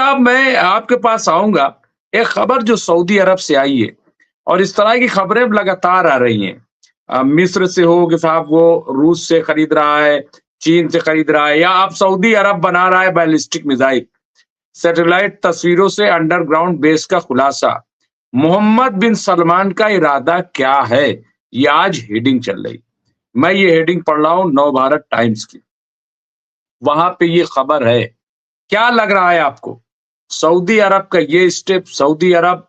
साहब मैं आपके पास आऊँगा, एक खबर जो सऊदी अरब से आई है और इस तरह की खबरें लगातार आ रही हैं। मिस्र से हो कि साहब वो रूस से खरीद रहा है, चीन से खरीद रहा है या अब सऊदी अरब बना रहा है बैलिस्टिक मिसाइल। सैटेलाइट तस्वीरों से अंडरग्राउंड बेस का खुलासा। मोहम्मद बिन सलमान का इरादा क्या है? ये आज हेडिंग चल रही। मैं ये हेडिंग पढ़ रहा हूँ नवभारत टाइम्स की। वहाँ पे ये खबर है। क्या लग रहा है आपको? सऊदी अरब का ये स्टेप, सऊदी अरब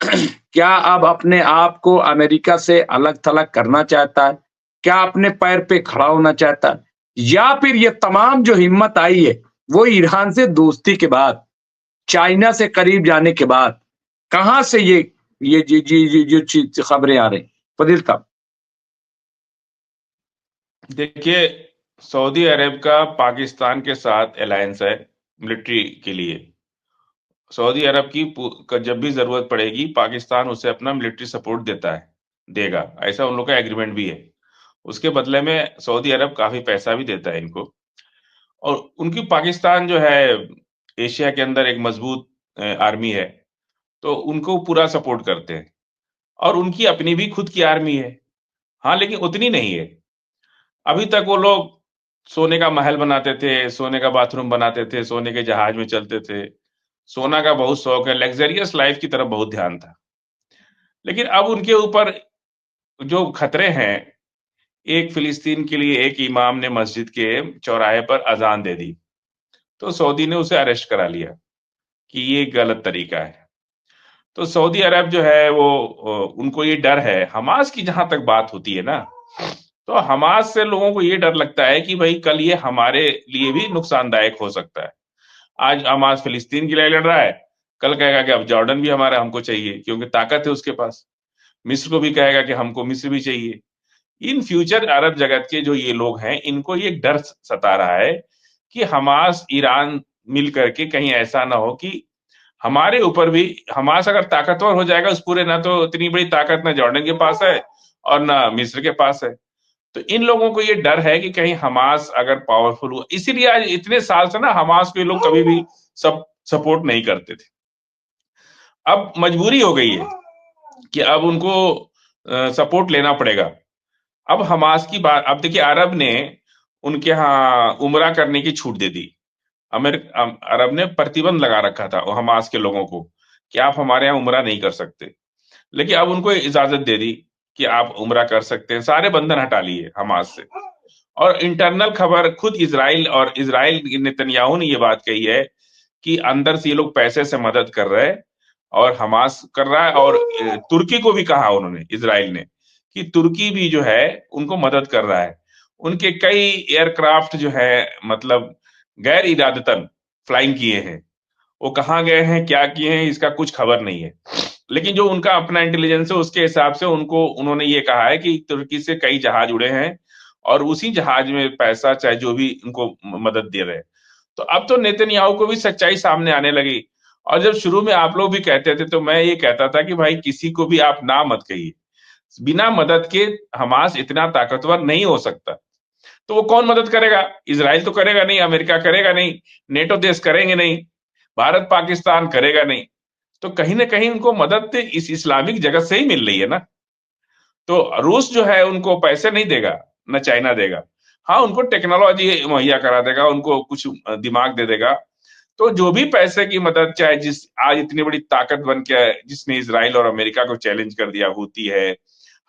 क्या अब अपने आप को अमेरिका से अलग-थलग करना चाहता है? क्या अपने पैर पे खड़ा होना चाहता है? या फिर ये तमाम जो हिम्मत आई है, वो ईरान से दोस्ती के बाद, चाइना से करीब जाने के बाद, कहाँ से ये जो चीज़ खबरें आ रही? फजील साहब। देखिए, सऊदी अरब का पाकिस्तान के साथ अलायंस है मिलिट्री के लिए। सऊदी अरब की जब भी जरूरत पड़ेगी पाकिस्तान उसे अपना मिलिट्री सपोर्ट देगा। ऐसा उन लोग का एग्रीमेंट भी है। उसके बदले में सऊदी अरब काफी पैसा भी देता है इनको। और उनकी पाकिस्तान जो है एशिया के अंदर एक मजबूत आर्मी है, तो उनको पूरा सपोर्ट करते हैं। और उनकी अपनी भी खुद की आर्मी है। हाँ, लेकिन उतनी नहीं है। अभी तक वो लोग सोने का महल बनाते थे, सोने का बाथरूम बनाते थे, सोने के जहाज में चलते थे। सोना का बहुत शौक है, लग्जरियस लाइफ की तरफ बहुत ध्यान था। लेकिन अब उनके ऊपर जो खतरे हैं, एक फिलिस्तीन के लिए एक इमाम ने मस्जिद के चौराहे पर अजान दे दी, तो सऊदी ने उसे अरेस्ट करा लिया कि ये गलत तरीका है। तो सऊदी अरब जो है वो उनको ये डर है। हमास की जहां तक बात होती है ना, तो हमास से लोगों को ये डर लगता है कि भाई कल ये हमारे लिए भी नुकसानदायक हो सकता है। आज हमास फिलिस्तीन के लिए लड़ रहा है, कल कहेगा कि अब जॉर्डन भी हमको चाहिए, क्योंकि ताकत है उसके पास। मिस्र को भी कहेगा कि हमको मिस्र भी चाहिए। इन फ्यूचर अरब जगत के जो ये लोग हैं, इनको ये डर सता रहा है कि हमास ईरान मिल करके कहीं ऐसा ना हो कि हमारे ऊपर भी, हमास अगर ताकतवर हो जाएगा उस पूरे, ना तो इतनी बड़ी ताकत ना जॉर्डन के पास है और ना मिस्र के पास है। तो इन लोगों को ये डर है कि कहीं हमास अगर पावरफुल हुआ, इसीलिए आज इतने साल से ना हमास को ये लोग कभी भी सपोर्ट नहीं करते थे। अब मजबूरी हो गई है कि अब उनको सपोर्ट लेना पड़ेगा। अब हमास की बात, अब देखिए अरब ने उनके यहाँ उमरा करने की छूट दे दी। अरब ने प्रतिबंध लगा रखा था हमास के लोगों को कि आप हमारे यहाँ उमरा नहीं कर सकते। लेकिन अब उनको इजाजत दे दी कि आप उमरा कर सकते हैं। सारे बंधन हटा लिए हमास से। और इंटरनल खबर खुद इसराइल नेतन्याहू ने ये बात कही है कि अंदर से ये लोग पैसे से मदद कर रहे हैं और हमास कर रहा है। और तुर्की को भी कहा उन्होंने, इसराइल ने, कि तुर्की भी जो है उनको मदद कर रहा है। उनके कई एयरक्राफ्ट जो है मतलब गैर इरादतन फ्लाइंग किए हैं। वो कहाँ गए हैं, क्या किए हैं, इसका कुछ खबर नहीं है। लेकिन जो उनका अपना इंटेलिजेंस है उसके हिसाब से उन्होंने ये कहा है कि तुर्की से कई जहाज उड़े हैं और उसी जहाज में पैसा चाहे जो भी उनको मदद दे रहे हैं। तो अब तो नेतन्याहू को भी सच्चाई सामने आने लगी। और जब शुरू में आप लोग भी कहते थे तो मैं ये कहता था कि भाई किसी को भी आप ना मत कहिए, बिना मदद के हमास इतना ताकतवर नहीं हो सकता। तो वो कौन मदद करेगा? इसराइल तो करेगा नहीं, अमेरिका करेगा नहीं, नेटो देश करेंगे नहीं, भारत पाकिस्तान करेगा नहीं। तो कहीं ना कहीं उनको मदद तो इस इस्लामिक जगत से ही मिल रही है ना। तो रूस जो है उनको पैसे नहीं देगा, न चाइना देगा। हाँ, उनको टेक्नोलॉजी मुहैया करा देगा, उनको कुछ दिमाग दे देगा। तो जो भी पैसे की मदद, चाहे जिस आज इतनी बड़ी ताकत बन के जिसने इसराइल और अमेरिका को चैलेंज कर दिया, हूती है,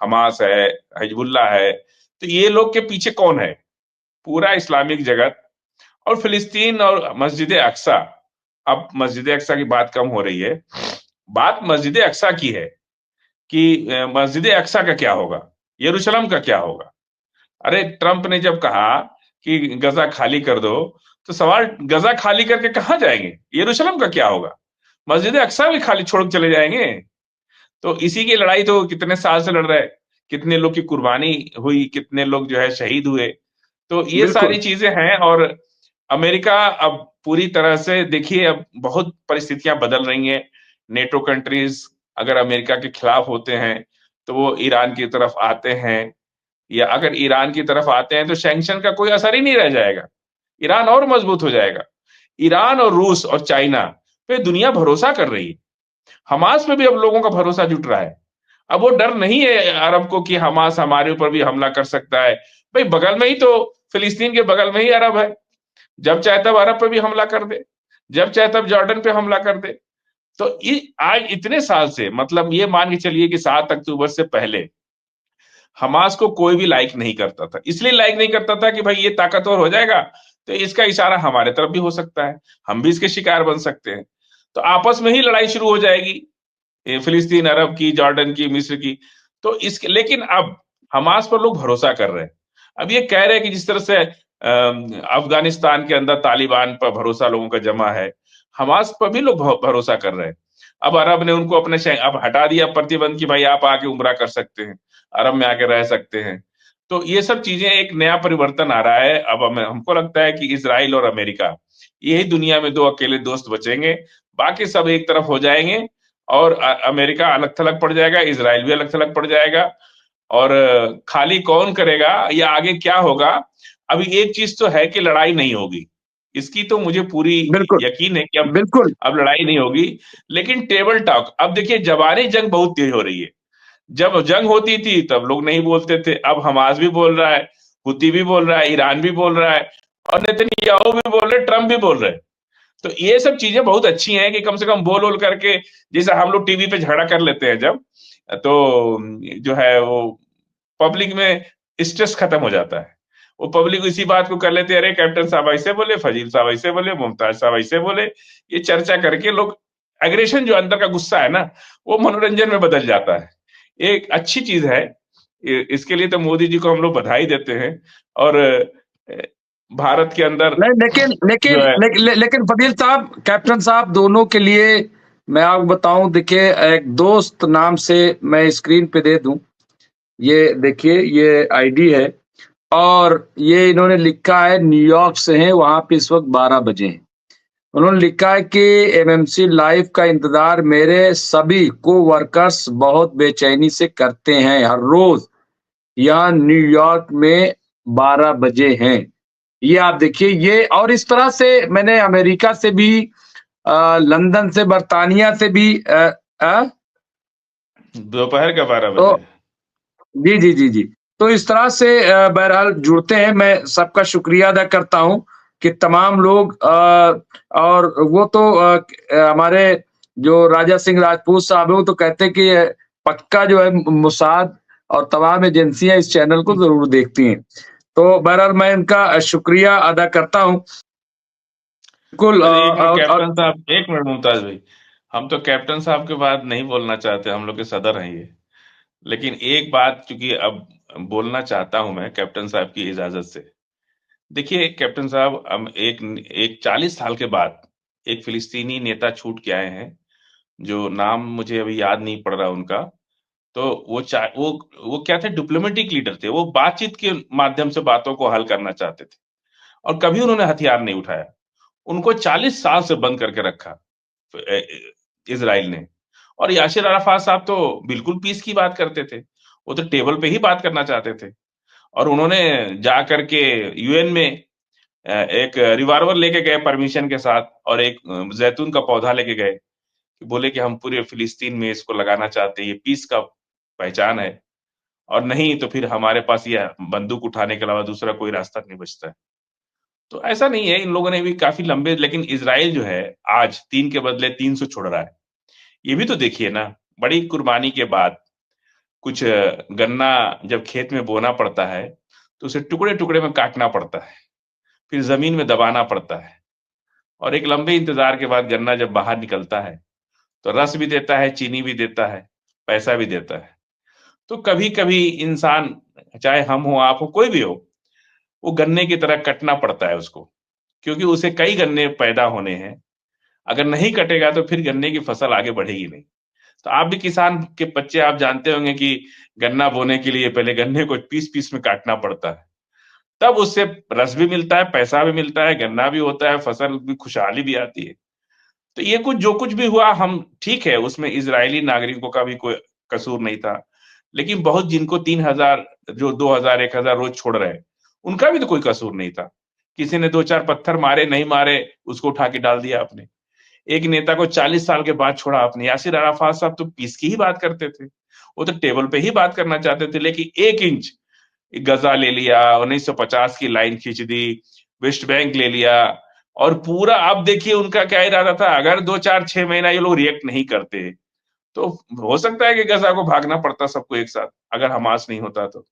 हमास है, हिजबुल्लाह है, तो ये लोग के पीछे कौन है? पूरा इस्लामिक जगत। और फिलिस्तीन और मस्जिद अक्सा। अब मस्जिद अक्सा की बात कम हो रही है, बात मस्जिद अक्सा की है कि मस्जिद अक्सा का क्या होगा, यरूशलेम का क्या होगा। अरे ट्रंप ने जब कहा कि गजा खाली कर दो, तो सवाल, गजा खाली करके कहां जाएंगे? यरूशलेम का क्या होगा? मस्जिद अक्सा भी खाली छोड़ के चले जाएंगे? तो इसी की लड़ाई तो कितने साल से लड़ रहे हैं, कितने लोग की कुर्बानी हुई, कितने लोग जो है शहीद हुए। तो ये सारी बिल्कुल। चीजें हैं। और अमेरिका अब पूरी तरह से देखिए, अब बहुत परिस्थितियां बदल रही हैं। नेटो कंट्रीज अगर अमेरिका के खिलाफ होते हैं तो वो ईरान की तरफ आते हैं, या अगर ईरान की तरफ आते हैं तो सैंक्शन का कोई असर ही नहीं रह जाएगा। ईरान और मजबूत हो जाएगा। ईरान और रूस और चाइना पे दुनिया भरोसा कर रही है। हमास पे भी अब लोगों का भरोसा जुट रहा है। अब वो डर नहीं है अरब को कि हमास हमारे ऊपर भी हमला कर सकता है। भाई बगल में ही तो, फिलिस्तीन के बगल में ही अरब है। जब चाहे तब अरब पे भी हमला कर दे, जब चाहे तब जॉर्डन पे हमला कर दे। तो आज इतने साल से, मतलब ये मान के चलिए कि 7 अक्टूबर से पहले हमास को कोई भी लाइक नहीं करता था। इसलिए लाइक नहीं करता था कि भाई ये ताकतवर हो जाएगा तो इसका इशारा हमारे तरफ भी हो सकता है, हम भी इसके शिकार बन सकते हैं। तो आपस में ही लड़ाई शुरू हो जाएगी, फिलिस्तीन अरब की, जॉर्डन की, मिस्र की। तो इसके, लेकिन अब हमास पर लोग भरोसा कर रहे हैं। अब ये कह रहे हैं कि जिस तरह से अफगानिस्तान के अंदर तालिबान पर भरोसा लोगों का जमा है, हमास पर भी लोग भरोसा कर रहे हैं। अब अरब ने उनको अपने अब हटा दिया प्रतिबंध कि भाई आप आके उम्रा कर सकते हैं, अरब में आके रह सकते हैं। तो ये सब चीजें, एक नया परिवर्तन आ रहा है। अब हमको लगता है कि इजराइल और अमेरिका, यही दुनिया में 2 अकेले दोस्त बचेंगे, बाकी सब एक तरफ हो जाएंगे और अमेरिका अलग थलग पड़ जाएगा, इजराइल भी अलग थलग पड़ जाएगा। और खाली कौन करेगा या आगे क्या होगा। अभी एक चीज तो है कि लड़ाई नहीं होगी, इसकी तो मुझे पूरी बिल्कुल, यकीन है कि बिल्कुल। अब लड़ाई नहीं होगी। लेकिन टेबल टॉक, अब देखिए जबानी जंग बहुत तेज हो रही है। जब जंग होती थी तब लोग नहीं बोलते थे, अब हमास भी बोल रहा है, हुती भी बोल रहा है, ईरान भी बोल रहा है, और नेतन्याहू भी बोल रहे, ट्रम्प भी बोल रहे हैं। तो ये सब चीजें बहुत अच्छी हैं कि कम से कम बोल बोल करके, जैसे हम लोग टीवी पे झगड़ा कर लेते हैं जब, तो जो है वो पब्लिक में स्ट्रेस खत्म हो जाता है। वो पब्लिक इसी बात को कर लेते हैं, अरे कैप्टन साहब ऐसे बोले, फजील साहब ऐसे बोले, मुमताज साहब ऐसे बोले। ये चर्चा करके लोग, एग्रेशन जो अंदर का गुस्सा है ना, वो मनोरंजन में बदल जाता है। एक अच्छी चीज है। इसके लिए तो मोदी जी को हम लोग बधाई देते हैं। और भारत के अंदर नहीं, लेकिन जो लेकिन है, लेकिन फजील साहब, कैप्टन साहब, दोनों के लिए मैं आपको बताऊं, देखिए, एक दोस्त नाम से मैं स्क्रीन पे दे दूं, ये देखिए, ये आईडी है, और ये इन्होंने लिखा है, न्यूयॉर्क से हैं, वहां पे इस वक्त 12 बजे हैं। उन्होंने लिखा है कि एमएमसी लाइव का इंतजार मेरे सभी को वर्कर्स बहुत बेचैनी से करते हैं हर रोज। यहाँ न्यूयॉर्क में 12 बजे हैं। ये आप देखिए, ये और इस तरह से मैंने अमेरिका से भी, लंदन से, बर्तानिया से भी, दोपहर का 12 तो बजे जी, जी, जी, जी। तो इस तरह से बहरहाल जुड़ते हैं। मैं सबका शुक्रिया अदा करता हूँ कि तमाम लोग, और वो तो हमारे जो राजा सिंह राजपूत साहब हैं, वो तो कहते हैं कि पक्का जो है मोसाद और तमाम एजेंसियाँ इस चैनल को ज़रूर देखती हैं। तो बहरहाल मैं इनका शुक्रिया अदा करता हूँ। बिल्कुल। अरे एक मिनट और कैप्टन साहब, एक मिनट मुमताज भाई, हम तो कैप्टन साहब के बाद नहीं बोलना चाहते, हम लोग के सदर हैं ये। लेकिन एक बात चूंकि अब बोलना चाहता हूं मैं कैप्टन साहब की इजाजत से। देखिए कैप्टन साहब, हम एक एक 40 साल के बाद एक फिलिस्तीनी नेता छूट के आए हैं, जो नाम मुझे अभी याद नहीं पड़ रहा उनका। तो वो क्या थे, डिप्लोमेटिक लीडर थे। वो बातचीत के माध्यम से बातों को हल करना चाहते थे, और कभी उन्होंने हथियार नहीं उठाया। उनको 40 साल से बंद करके रखा इजराइल ने। और यासिर अराफात साहब तो बिल्कुल पीस की बात करते थे, वो तो टेबल पे ही बात करना चाहते थे। और उन्होंने जा करके यूएन में एक रिवाल्वर लेके गए परमिशन के साथ, और एक जैतून का पौधा लेके गए, कि बोले कि हम पूरे फिलिस्तीन में इसको लगाना चाहते हैं, ये पीस का पहचान है, और नहीं तो फिर हमारे पास ये बंदूक उठाने के अलावा दूसरा कोई रास्ता नहीं बचता है। तो ऐसा नहीं है, इन लोगों ने भी काफी लंबे, लेकिन इजराइल जो है आज 3 के बदले 300 छोड़ रहा है। ये भी तो देखिए ना, बड़ी कुर्बानी के बाद कुछ गन्ना जब खेत में बोना पड़ता है तो उसे टुकड़े टुकड़े में काटना पड़ता है, फिर जमीन में दबाना पड़ता है, और एक लंबे इंतजार के बाद गन्ना जब बाहर निकलता है तो रस भी देता है, चीनी भी देता है, पैसा भी देता है। तो कभी कभी इंसान, चाहे हम हो, आप हो, कोई भी हो, वो गन्ने की तरह कटना पड़ता है उसको, क्योंकि उसे कई गन्ने पैदा होने हैं। अगर नहीं कटेगा तो फिर गन्ने की फसल आगे बढ़ेगी नहीं। तो आप भी किसान के बच्चे, आप जानते होंगे कि गन्ना बोने के लिए पहले गन्ने को पीस पीस में काटना पड़ता है, तब उससे रस भी मिलता है, पैसा भी मिलता है, गन्ना भी होता है, फसल भी, खुशहाली भी आती है। तो ये कुछ जो कुछ भी हुआ, हम ठीक है, उसमें इजरायली नागरिकों का भी कोई कसूर नहीं था। लेकिन बहुत जिनको 3,000, जो 2,000 1,000 रोज छोड़ रहे हैं, उनका भी तो कोई कसूर नहीं था। किसी ने 2-4 पत्थर मारे नहीं मारे, उसको उठा के डाल दिया आपने। एक नेता को 40 साल के बाद छोड़ा आपने। यासिर अराफात साहब तो पीस की ही बात करते थे, वो तो टेबल पे ही बात करना चाहते थे, लेकिन 1 इंच गजा ले लिया, 1950 की लाइन खींच दी, वेस्ट बैंक ले लिया, और पूरा आप देखिए उनका क्या इरादा था, अगर 2-4-6 महीना ये लोग रिएक्ट नहीं करते, तो हो सकता है कि गजा को भागना पड़ता सबको एक साथ, अगर हमास नहीं होता तो।